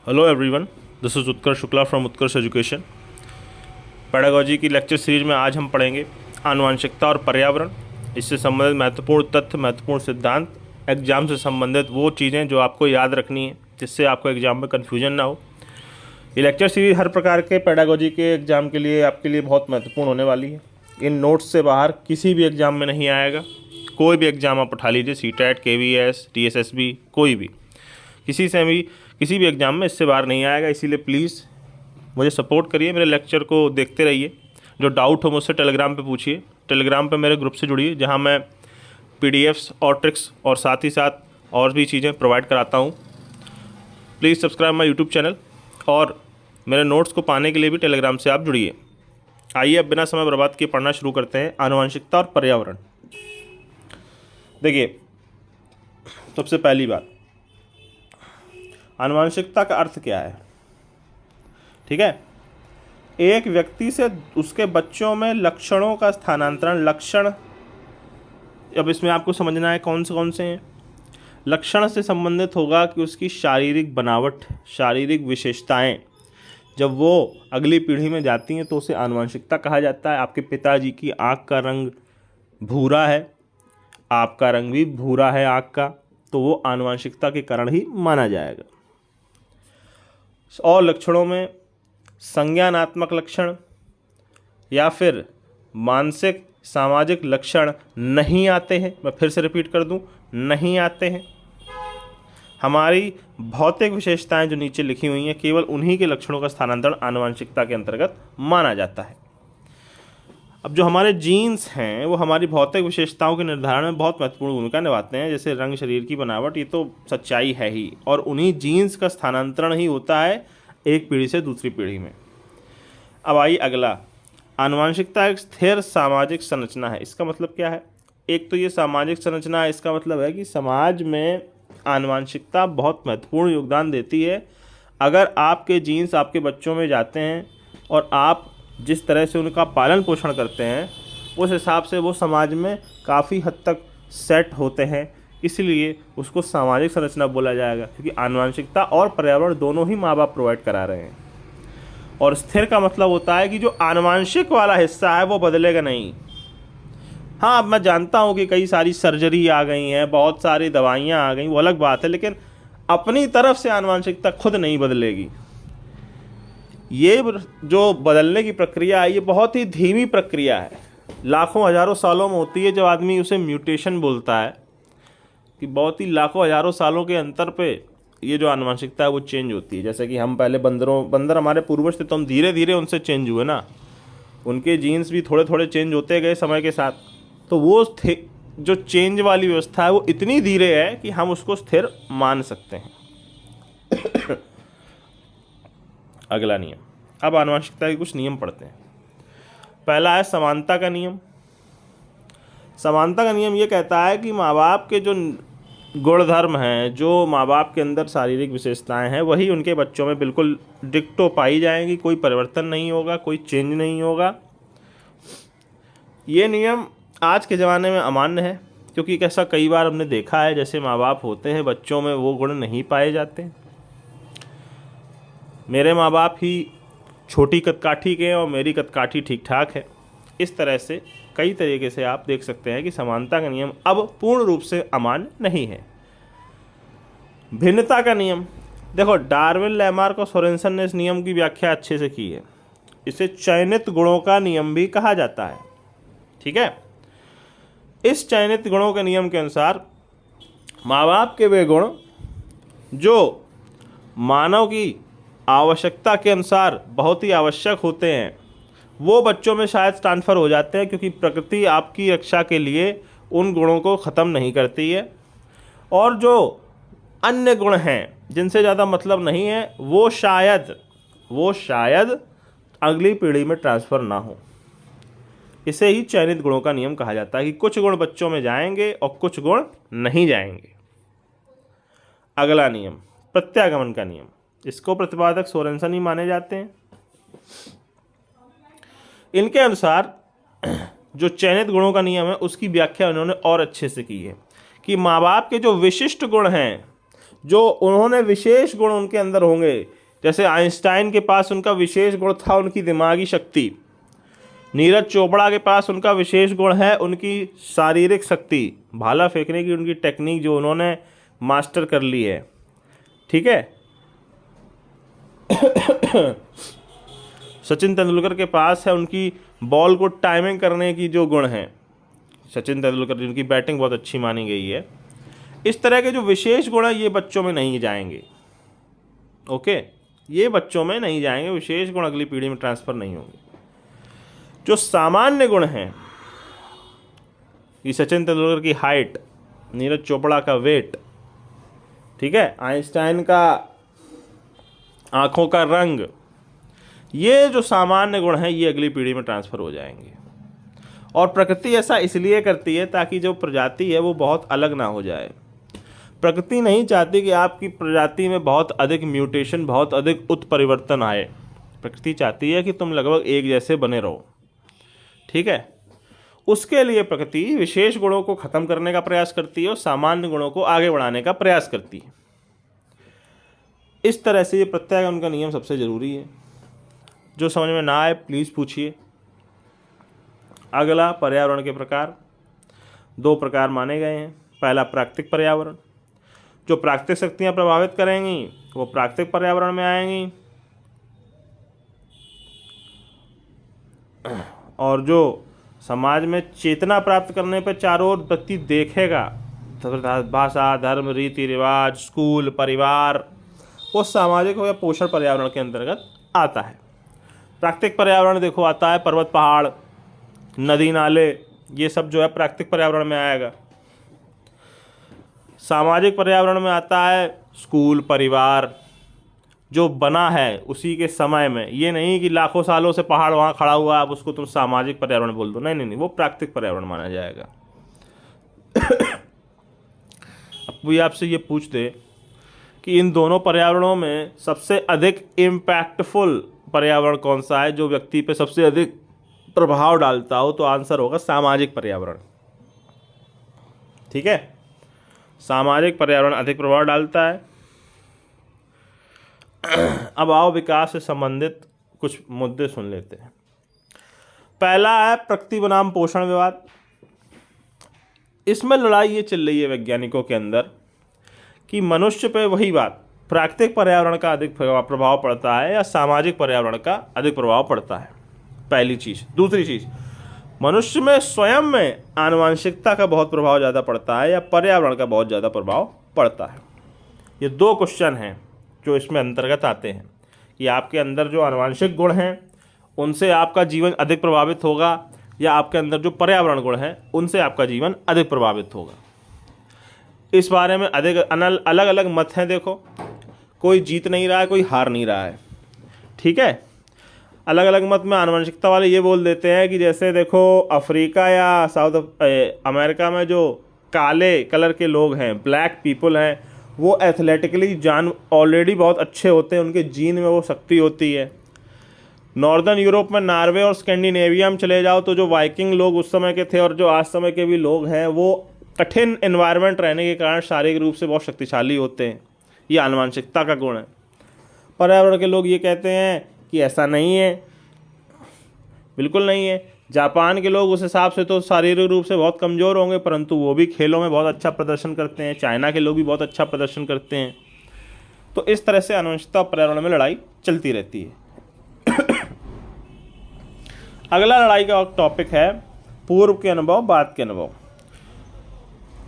Hello everyone, this is Utkarsh Shukla from Utkarsh education. Pedagogy की lecture series में आज हम पढ़ेंगे आनुवंशिकता और पर्यावरण। इससे संबंधित महत्वपूर्ण तथ्य, महत्वपूर्ण सिद्धांत, एग्जाम से संबंधित वो चीज़ें जो आपको याद रखनी है जिससे आपको एग्जाम में कन्फ्यूजन ना हो। ये लेक्चर सीरीज हर प्रकार के पेडागोजी के एग्ज़ाम के लिए आपके लिए बहुत महत्वपूर्ण होने वाली है। इन नोट्स से बाहर किसी भी एग्ज़ाम में नहीं आएगा। कोई भी एग्ज़ाम आप उठा लीजिए, CTET, KVS, TSSB, कोई भी, किसी भी एग्ज़ाम में इससे बाहर नहीं आएगा। इसीलिए प्लीज़ मुझे सपोर्ट करिए, मेरे लेक्चर को देखते रहिए। जो डाउट हो मुझसे टेलीग्राम पे पूछिए। टेलीग्राम पे मेरे ग्रुप से जुड़िए जहाँ मैं PDFs और ट्रिक्स और साथ ही साथ और भी चीज़ें प्रोवाइड कराता हूँ। Please subscribe my YouTube channel और मेरे नोट्स को पाने के लिए भी टेलीग्राम से आप जुड़िए। आइए अब बिना समय बर्बाद किए पढ़ना शुरू करते हैं आनुवंशिकता और पर्यावरण। देखिए, सबसे पहली बात, आनुवंशिकता का अर्थ क्या है? ठीक है, एक व्यक्ति से उसके बच्चों में लक्षणों का स्थानांतरण। लक्षण, अब इसमें आपको समझना है कौन से हैं। लक्षण से संबंधित होगा कि उसकी शारीरिक बनावट, शारीरिक विशेषताएं जब वो अगली पीढ़ी में जाती हैं तो उसे आनुवंशिकता कहा जाता है। आपके पिताजी की आँख का रंग भूरा है, आपका रंग भी भूरा है आँख का, तो वो आनुवंशिकता के कारण ही माना जाएगा। और लक्षणों में संज्ञानात्मक लक्षण या फिर मानसिक सामाजिक लक्षण नहीं आते हैं। मैं फिर से रिपीट कर दूं, नहीं आते हैं। हमारी भौतिक विशेषताएं जो नीचे लिखी हुई हैं, केवल उन्हीं के लक्षणों का स्थानांतरण आनुवंशिकता के अंतर्गत माना जाता है। अब जो हमारे जीन्स हैं वो हमारी भौतिक विशेषताओं के निर्धारण में बहुत महत्वपूर्ण भूमिका निभाते हैं, जैसे रंग, शरीर की बनावट। ये तो सच्चाई है ही, और उन्हीं जीन्स का स्थानांतरण ही होता है एक पीढ़ी से दूसरी पीढ़ी में। अब आइए अगला, आनुवंशिकता एक स्थिर सामाजिक संरचना है। इसका मतलब क्या है? एक तो ये सामाजिक संरचना है, इसका मतलब है कि समाज में आनुवंशिकता बहुत महत्वपूर्ण योगदान देती है। अगर आपके जीन्स आपके बच्चों में जाते हैं और आप जिस तरह से उनका पालन पोषण करते हैं उस हिसाब से वो समाज में काफ़ी हद तक सेट होते हैं, इसलिए उसको सामाजिक संरचना बोला जाएगा, क्योंकि आनुवंशिकता और पर्यावरण दोनों ही माँ बाप प्रोवाइड करा रहे हैं। और स्थिर का मतलब होता है कि जो आनुवंशिक वाला हिस्सा है वो बदलेगा नहीं। हाँ, अब मैं जानता हूँ कि कई सारी सर्जरी आ गई हैं, बहुत सारी दवाइयाँ आ गई, वो अलग बात है, लेकिन अपनी तरफ से आनुवंशिकता खुद नहीं बदलेगी। ये जो बदलने की प्रक्रिया है ये बहुत ही धीमी प्रक्रिया है, लाखों हज़ारों सालों में होती है। जब आदमी उसे म्यूटेशन बोलता है कि बहुत ही लाखों हज़ारों सालों के अंतर पे ये जो आनुवंशिकता है वो चेंज होती है। जैसे कि हम पहले बंदर हमारे पूर्वज थे, तो हम धीरे धीरे उनसे चेंज हुए ना, उनके जीन्स भी थोड़े थोड़े चेंज होते गए समय के साथ। तो वो जो चेंज वाली व्यवस्था है वो इतनी धीरे है कि हम उसको स्थिर मान सकते हैं। अगला नियम, अब आनुवंशिकता के कुछ नियम पढ़ते हैं। पहला है समानता का नियम। समानता का नियम ये कहता है कि माँ बाप के जो गुणधर्म हैं, जो माँ बाप के अंदर शारीरिक विशेषताएं हैं, वही उनके बच्चों में बिल्कुल डिक्टो पाई जाएंगी। कोई परिवर्तन नहीं होगा, कोई चेंज नहीं होगा। ये नियम आज के ज़माने में अमान्य है, क्योंकि ऐसा कई बार हमने देखा है, जैसे माँ बाप होते हैं बच्चों में वो गुण नहीं पाए जाते। मेरे माँ बाप ही छोटी कदकाठी के हैं और मेरी कदकाठी ठीक ठाक है। इस तरह से कई तरीके से आप देख सकते हैं कि समानता का नियम अब पूर्ण रूप से अमान्य नहीं है। भिन्नता का नियम, देखो, डार्विन, लैमार्क और सोरेनसन ने इस नियम की व्याख्या अच्छे से की है। इसे चयनित गुणों का नियम भी कहा जाता है। ठीक है, इस चयनित गुणों के नियम के अनुसार माँ बाप के वे गुण जो मानव की आवश्यकता के अनुसार बहुत ही आवश्यक होते हैं वो बच्चों में शायद ट्रांसफ़र हो जाते हैं, क्योंकि प्रकृति आपकी रक्षा के लिए उन गुणों को ख़त्म नहीं करती है। और जो अन्य गुण हैं जिनसे ज़्यादा मतलब नहीं है वो शायद अगली पीढ़ी में ट्रांसफ़र ना हो। इसे ही चयनित गुणों का नियम कहा जाता है कि कुछ गुण बच्चों में जाएंगे और कुछ गुण नहीं जाएंगे। अगला नियम, प्रत्यागमन का नियम। इसको प्रतिपादक सोरेनसन ही माने जाते हैं। इनके अनुसार जो चयनित गुणों का नियम है उसकी व्याख्या उन्होंने और अच्छे से की है कि माँ बाप के जो विशिष्ट गुण हैं, जो उन्होंने विशेष गुण उनके अंदर होंगे, जैसे आइंस्टाइन के पास उनका विशेष गुण था उनकी दिमागी शक्ति, नीरज चोपड़ा के पास उनका विशेष गुण है उनकी शारीरिक शक्ति, भाला फेंकने की उनकी टेक्निक जो उन्होंने मास्टर कर ली है, ठीक है। सचिन तेंदुलकर के पास है उनकी बॉल को टाइमिंग करने की जो गुण हैं, सचिन तेंदुलकर जिनकी बैटिंग बहुत अच्छी मानी गई है। इस तरह के जो विशेष गुण हैं ये बच्चों में नहीं जाएंगे, ओके, ये बच्चों में नहीं जाएंगे, विशेष गुण अगली पीढ़ी में ट्रांसफ़र नहीं होंगे। जो सामान्य गुण हैं कि सचिन तेंदुलकर की हाइट, नीरज चोपड़ा का वेट, ठीक है, आइंस्टाइन का आँखों का रंग, ये जो सामान्य गुण हैं ये अगली पीढ़ी में ट्रांसफ़र हो जाएंगे। और प्रकृति ऐसा इसलिए करती है ताकि जो प्रजाति है वो बहुत अलग ना हो जाए। प्रकृति नहीं चाहती कि आपकी प्रजाति में बहुत अधिक म्यूटेशन, बहुत अधिक उत्परिवर्तन आए। प्रकृति चाहती है कि तुम लगभग एक जैसे बने रहो, ठीक है। उसके लिए प्रकृति विशेष गुणों को ख़त्म करने का प्रयास करती है और सामान्य गुणों को आगे बढ़ाने का प्रयास करती है। इस तरह से ये प्रत्यागमन का नियम सबसे ज़रूरी है। जो समझ में ना आए प्लीज़ पूछिए। अगला, पर्यावरण के प्रकार। 2 प्रकार माने गए हैं। पहला प्राकृतिक पर्यावरण, जो प्राकृतिक शक्तियाँ प्रभावित करेंगी वो प्राकृतिक पर्यावरण में आएंगी, और जो समाज में चेतना प्राप्त करने पर चारों ओर व्यक्ति देखेगा, भाषा, धर्म, रीति रिवाज, स्कूल, परिवार, वो सामाजिक या पोषण पर्यावरण के अंतर्गत आता है। प्राकृतिक पर्यावरण देखो आता है पर्वत, पहाड़, नदी, नाले, ये सब जो है प्राकृतिक पर्यावरण में आएगा। सामाजिक पर्यावरण में आता है स्कूल, परिवार, जो बना है उसी के समय में। ये नहीं कि लाखों सालों से पहाड़ वहाँ खड़ा हुआ है, अब उसको तुम सामाजिक पर्यावरण बोल दो, नहीं नहीं नहीं, वो प्राकृतिक पर्यावरण माना जाएगा। अब कोई आपसे ये पूछ दे कि इन दोनों पर्यावरणों में सबसे अधिक इम्पैक्टफुल पर्यावरण कौन सा है, जो व्यक्ति पे सबसे अधिक प्रभाव डालता हो, तो आंसर होगा सामाजिक पर्यावरण, ठीक है। सामाजिक पर्यावरण अधिक प्रभाव डालता है। अब आओ विकास से संबंधित कुछ मुद्दे सुन लेते हैं। पहला है प्रकृति बनाम पोषण विवाद। इसमें लड़ाई ये चल रही है वैज्ञानिकों के अंदर कि मनुष्य पे वही बात, प्राकृतिक पर्यावरण का अधिक प्रभाव पड़ता है या सामाजिक पर्यावरण का अधिक प्रभाव पड़ता है, पहली चीज़। दूसरी चीज़, मनुष्य में स्वयं में आनुवंशिकता का बहुत प्रभाव ज़्यादा पड़ता है या पर्यावरण का बहुत ज़्यादा प्रभाव पड़ता है। ये 2 क्वेश्चन हैं जो इसमें अंतर्गत आते हैं कि आपके अंदर जो आनुवंशिक गुण हैं उनसे आपका जीवन अधिक प्रभावित होगा या आपके अंदर जो पर्यावरण गुण हैं उनसे आपका जीवन अधिक प्रभावित होगा। इस बारे में अलग अलग मत हैं। देखो, कोई जीत नहीं रहा है, कोई हार नहीं रहा है, ठीक है। अलग अलग मत में आनुवंशिकता वाले ये बोल देते हैं कि जैसे देखो अफ्रीका या साउथ अमेरिका में जो काले कलर के लोग हैं, ब्लैक पीपल हैं, वो एथलेटिकली ऑलरेडी बहुत अच्छे होते हैं, उनके जीन में वो शक्ति होती है। नॉर्दर्न यूरोप में नॉर्वे और स्कैंडिनेविया में चले जाओ तो जो वाइकिंग लोग उस समय के थे और जो आज समय के भी लोग हैं, वो कठिन एनवायरनमेंट रहने के कारण शारीरिक रूप से बहुत शक्तिशाली होते हैं। ये आनुवंशिकता का गुण है। पर्यावरण के लोग ये कहते हैं कि ऐसा नहीं है, बिल्कुल नहीं है। जापान के लोग उस हिसाब से तो शारीरिक रूप से बहुत कमज़ोर होंगे, परंतु वो भी खेलों में बहुत अच्छा प्रदर्शन करते हैं। चाइना के लोग भी बहुत अच्छा प्रदर्शन करते हैं। तो इस तरह से आनुवंशिकता और पर्यावरण में लड़ाई चलती रहती है। अगला लड़ाई का टॉपिक है पूर्व के अनुभव, बाद के अनुभव।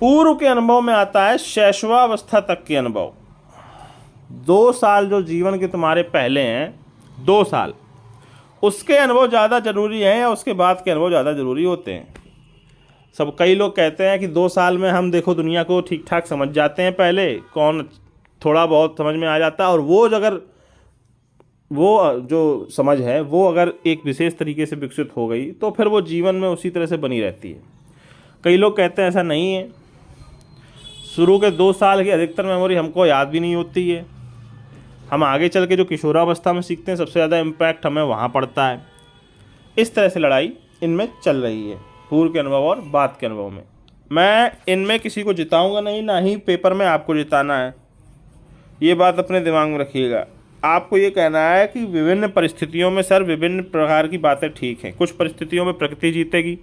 पूर्व के अनुभव में आता है शैशवावस्था तक के अनुभव। 2 साल जो जीवन के तुम्हारे पहले हैं, 2 साल, उसके अनुभव ज़्यादा ज़रूरी हैं या उसके बाद के अनुभव ज़्यादा ज़रूरी होते हैं। कई लोग कहते हैं कि 2 साल में हम देखो दुनिया को ठीक ठाक समझ जाते हैं, पहले कौन थोड़ा बहुत समझ में आ जाता है, और वो जो समझ है वो अगर एक विशेष तरीके से विकसित हो गई तो फिर वो जीवन में उसी तरह से बनी रहती है। कई लोग कहते हैं ऐसा नहीं है, शुरू के 2 साल की अधिकतर मेमोरी हमको याद भी नहीं होती है। हम आगे चल के जो किशोरावस्था में सीखते हैं सबसे ज़्यादा इम्पैक्ट हमें वहाँ पड़ता है। इस तरह से लड़ाई इनमें चल रही है, पूर्व के अनुभव और बाद के अनुभव में। मैं इनमें किसी को जिताऊंगा नहीं, ना ही पेपर में आपको जिताना है। ये बात अपने दिमाग में रखिएगा। आपको ये कहना है कि विभिन्न परिस्थितियों में सर विभिन्न प्रकार की बातें ठीक हैं। कुछ परिस्थितियों में प्रकृति जीतेगी,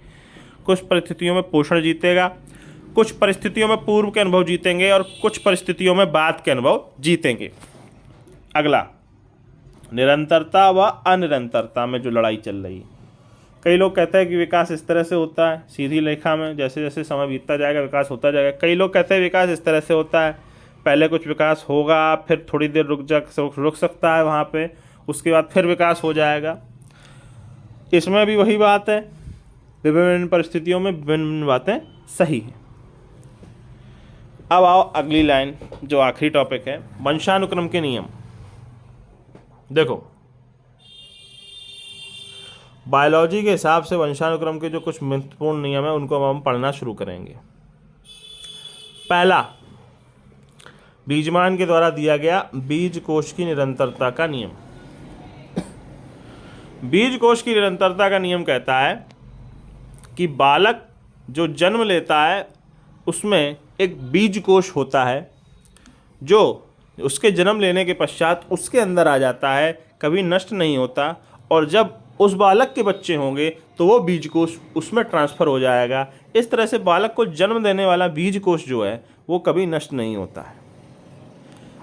कुछ परिस्थितियों में पोषण जीतेगा, कुछ परिस्थितियों में पूर्व के अनुभव जीतेंगे और कुछ परिस्थितियों में बाद के अनुभव जीतेंगे। अगला, निरंतरता व अनिरंतरता में जो लड़ाई चल रही है। कई लोग कहते हैं कि विकास इस तरह से होता है सीधी रेखा में, जैसे जैसे समय बीतता जाएगा विकास होता जाएगा। कई लोग कहते हैं विकास इस तरह से होता है, पहले कुछ विकास होगा, फिर थोड़ी देर रुक सकता है वहाँ पे, उसके बाद फिर विकास हो जाएगा। इसमें भी वही बात है, विभिन्न परिस्थितियों में विभिन्न बातें सही हैं। अब आओ अगली लाइन, जो आखिरी टॉपिक है, वंशानुक्रम के नियम। देखो, बायोलॉजी के हिसाब से वंशानुक्रम के जो कुछ महत्वपूर्ण नियम है उनको हम पढ़ना शुरू करेंगे। पहला, बीजमान के द्वारा दिया गया बीज कोश की निरंतरता का नियम। बीज कोश की निरंतरता का नियम कहता है कि बालक जो जन्म लेता है उसमें एक बीज कोश होता है जो उसके जन्म लेने के पश्चात उसके अंदर आ जाता है, कभी नष्ट नहीं होता, और जब उस बालक के बच्चे होंगे तो वो बीज कोश उसमें ट्रांसफ़र हो जाएगा। इस तरह से बालक को जन्म देने वाला बीज कोश जो है वो कभी नष्ट नहीं होता है।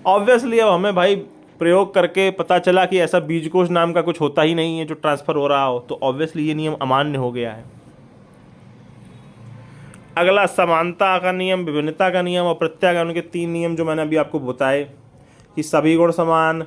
ऑब्वियसली अब हमें भाई प्रयोग करके पता चला कि ऐसा बीज कोश नाम का कुछ होता ही नहीं है जो ट्रांसफ़र हो रहा हो, तो ऑब्वियसली ये नियम अमान्य हो गया है। अगला, समानता का नियम, विभिन्नता का नियम और प्रत्यागमन के 3 नियम जो मैंने अभी आपको बताए कि सभी गुण समान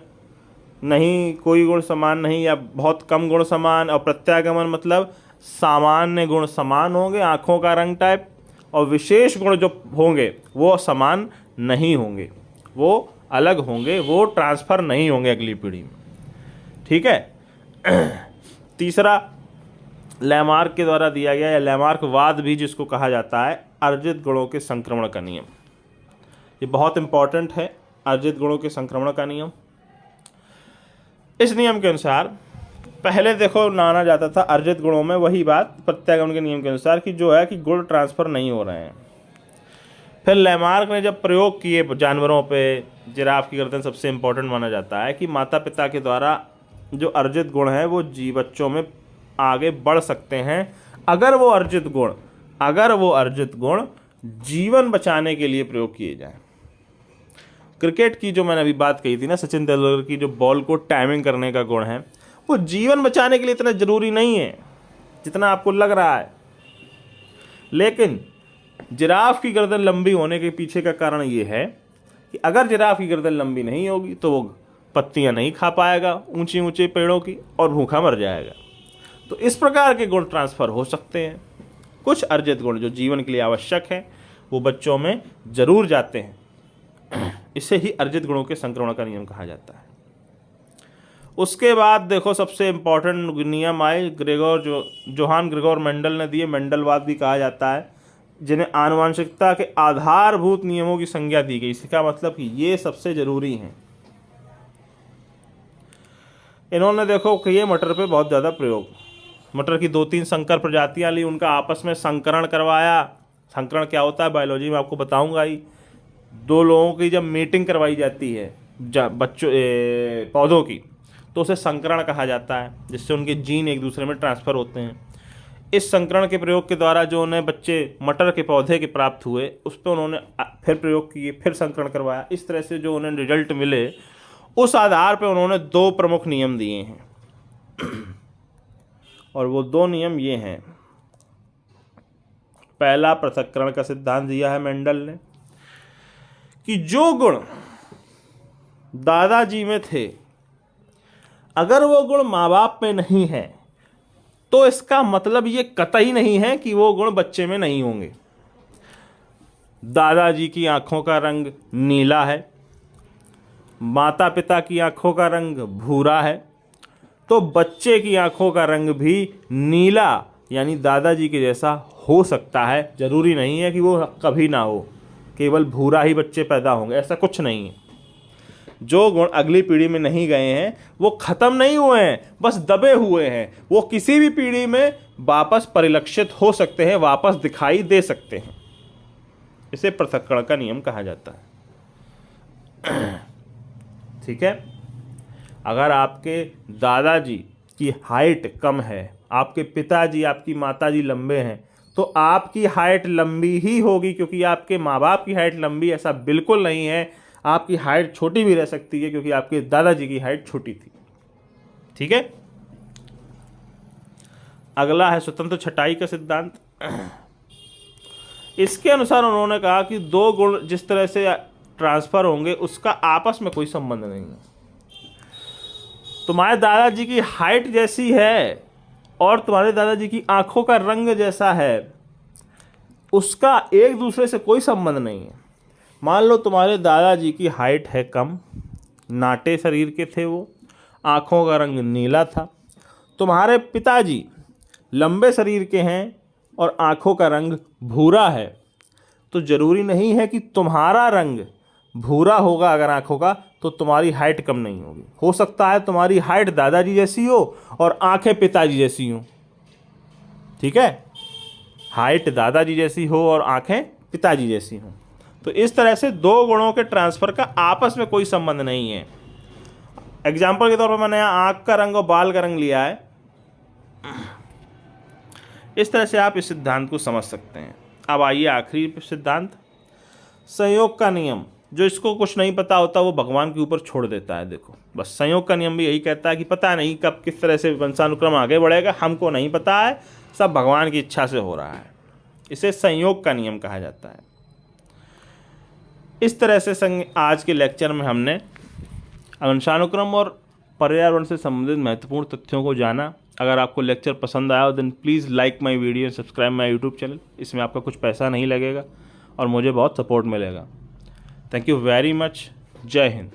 नहीं, कोई गुण समान नहीं या बहुत कम गुण समान, और प्रत्यागमन मतलब सामान्य गुण समान होंगे, आँखों का रंग टाइप, और विशेष गुण जो होंगे वो समान नहीं होंगे, वो अलग होंगे, वो ट्रांसफ़र नहीं होंगे अगली पीढ़ी में। ठीक है। तीसरा, लैमार्क के द्वारा दिया गया, या लैमार्कवाद भी जिसको कहा जाता है, अर्जित गुणों के संक्रमण का नियम। ये बहुत इंपॉर्टेंट है, अर्जित गुणों के संक्रमण का नियम। इस नियम के अनुसार पहले देखो माना जाता था अर्जित गुणों में वही बात प्रत्यागमन के नियम के अनुसार कि जो है कि गुण ट्रांसफ़र नहीं हो रहे हैं। फिर लैमार्क ने जब प्रयोग किए जानवरों पे, जिराफ की गर्दन सबसे इम्पोर्टेंट माना जाता है कि माता पिता के द्वारा जो अर्जित गुण है वो बच्चों में आगे बढ़ सकते हैं अगर वो अर्जित गुण जीवन बचाने के लिए प्रयोग किए जाएं। क्रिकेट की जो मैंने अभी बात कही थी ना, सचिन तेंदुलकर की जो बॉल को टाइमिंग करने का गुण है, वो जीवन बचाने के लिए इतना ज़रूरी नहीं है जितना आपको लग रहा है। लेकिन जिराफ की गर्दन लंबी होने के पीछे का कारण ये है कि अगर जिराफ की गर्दन लंबी नहीं होगी तो वो पत्तियां नहीं खा पाएगा ऊंचे ऊंचे पेड़ों की और भूखा मर जाएगा। तो इस प्रकार के गुण ट्रांसफ़र हो सकते हैं। कुछ अर्जित गुण जो जीवन के लिए आवश्यक हैं वो बच्चों में ज़रूर जाते हैं। इसे ही अर्जित गुणों के संक्रमण का नियम कहा जाता है। उसके बाद देखो सबसे इम्पॉर्टेंट नियम आए जोहान ग्रेगोर मेंडल ने दिए, मेंडलवाद भी कहा जाता है, जिन्हें आनुवंशिकता के आधारभूत नियमों की संज्ञा दी गई। इसका मतलब कि ये सबसे ज़रूरी हैं। इन्होंने देखो कि ये मटर पे बहुत ज़्यादा प्रयोग, मटर की 2-3 संकर प्रजातियां ली, उनका आपस में संकरण करवाया। संकरण क्या होता है बायोलॉजी में आपको बताऊंगा ही। 2 लोगों की जब मीटिंग करवाई जाती है पौधों की तो उसे संकरण कहा जाता है, जिससे उनके जीन एक दूसरे में ट्रांसफ़र होते हैं। इस संकरण के प्रयोग के द्वारा जो उन्हें बच्चे मटर के पौधे के प्राप्त हुए उस पर उन्होंने फिर प्रयोग किए, फिर संकरण करवाया। इस तरह से जो उन्हें रिजल्ट मिले उस आधार पर उन्होंने 2 प्रमुख नियम दिए हैं और वो 2 नियम ये हैं। पहला, पृथक्करण का सिद्धांत दिया है मेंडल ने कि जो गुण दादाजी में थे अगर वो गुण माँ बाप में नहीं है तो इसका मतलब ये कतई नहीं है कि वो गुण बच्चे में नहीं होंगे। दादाजी की आंखों का रंग नीला है, माता पिता की आंखों का रंग भूरा है, तो बच्चे की आंखों का रंग भी नीला यानी दादाजी के जैसा हो सकता है। जरूरी नहीं है कि वो कभी ना हो, केवल भूरा ही बच्चे पैदा होंगे, ऐसा कुछ नहीं है। जो गुण अगली पीढ़ी में नहीं गए हैं वो खत्म नहीं हुए हैं, बस दबे हुए हैं। वो किसी भी पीढ़ी में वापस परिलक्षित हो सकते हैं, वापस दिखाई दे सकते हैं। इसे पृथक्करण का नियम कहा जाता है। ठीक है। अगर आपके दादाजी की हाइट कम है, आपके पिताजी आपकी माताजी लंबे हैं, तो आपकी हाइट लंबी ही होगी, क्योंकि आपके माँ बाप की हाइट लंबी ऐसा बिल्कुल नहीं है। आपकी हाइट छोटी भी रह सकती है, क्योंकि आपके दादाजी की हाइट छोटी थी। ठीक है। अगला है स्वतंत्र छटाई का सिद्धांत। इसके अनुसार उन्होंने कहा कि दो गुण जिस तरह से ट्रांसफर होंगे उसका आपस में कोई संबंध नहीं है। तुम्हारे दादाजी की हाइट जैसी है और तुम्हारे दादाजी की आंखों का रंग जैसा है, उसका एक दूसरे से कोई संबंध नहीं है। मान लो तुम्हारे दादाजी की हाइट है कम, नाटे शरीर के थे वो, आंखों का रंग नीला था। तुम्हारे पिताजी लंबे शरीर के हैं और आंखों का रंग भूरा है, तो ज़रूरी नहीं है कि तुम्हारा रंग भूरा होगा अगर आंखों का, तो तुम्हारी हाइट कम नहीं होगी। हो सकता है तुम्हारी हाइट दादाजी जैसी हो और आंखें पिताजी जैसी हों। ठीक है, हाइट दादाजी जैसी हो और आंखें पिताजी जैसी हों। तो इस तरह से दो गुणों के ट्रांसफ़र का आपस में कोई संबंध नहीं है। एग्जाम्पल के तौर पर मैंने यहाँ आँख का रंग और बाल का रंग लिया है। इस तरह से आप इस सिद्धांत को समझ सकते हैं। अब आइए आखिरी सिद्धांत, संयोग का नियम। जो इसको कुछ नहीं पता होता वो भगवान के ऊपर छोड़ देता है। देखो, बस संयोग का नियम भी यही कहता है कि पता नहीं कब किस तरह से वंशानुक्रम आगे बढ़ेगा, हमको नहीं पता है, सब भगवान की इच्छा से हो रहा है। इसे संयोग का नियम कहा जाता है। इस तरह से आज के लेक्चर में हमने वंशानुक्रम और पर्यावरण से संबंधित महत्वपूर्ण तथ्यों को जाना। अगर आपको लेक्चर पसंद आया हो then please like my video and subscribe my YouTube channel. इसमें आपका कुछ पैसा नहीं लगेगा और मुझे बहुत सपोर्ट मिलेगा। Thank you very much. जय हिंद।